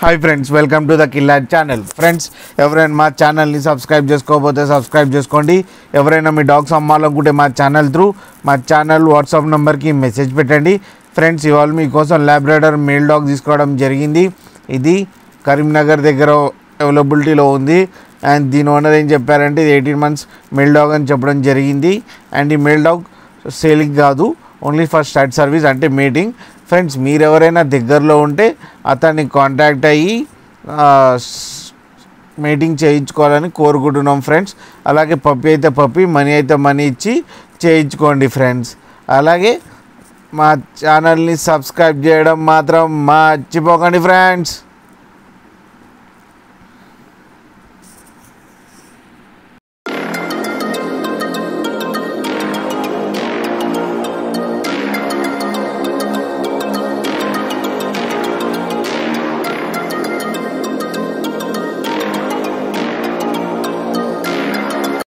Hi friends, welcome to the కిల్లాడ్ channel. Friends, ఎవరైనా మా ఛానల్ని సబ్స్క్రైబ్ చేసుకోకపోతే సబ్స్క్రైబ్ చేసుకోండి. ఎవరైనా మీ డాగ్స్ అమ్మాలనుకుంటే మా ఛానల్ వాట్సాప్ నెంబర్కి మెసేజ్ పెట్టండి. ఫ్రెండ్స్, ఇవాళ మీకోసం ల్యాబ్రాడర్ మేల్ డాగ్ తీసుకోవడం జరిగింది. ఇది కరీంనగర్ దగ్గర అవైలబిలిటీలో ఉంది. అండ్ దీని ఓనర్ ఏం చెప్పారంటే ఇది 18 months మేల్ డాగ్ అని చెప్పడం జరిగింది. అండ్ ఈ మేల్ డాగ్ సేలింగ్ కాదు, ఓన్లీ ఫర్ స్టార్ట్ సర్వీస్ అంటే మీటింగ్. ఫ్రెండ్స్, మీరు ఎవరైనా దగ్గరలో ఉంటే అతన్ని కాంటాక్ట్ అయ్యి మీటింగ్ చేయించుకోవాలని కోరుకుంటున్నాం ఫ్రెండ్స్. అలాగే పప్పి అయితే పప్పి, మనీ అయితే మనీ ఇచ్చి చేయించుకోండి ఫ్రెండ్స్. అలాగే మా ఛానల్ని సబ్స్క్రైబ్ చేయడం మాత్రం మర్చిపోకండి ఫ్రెండ్స్.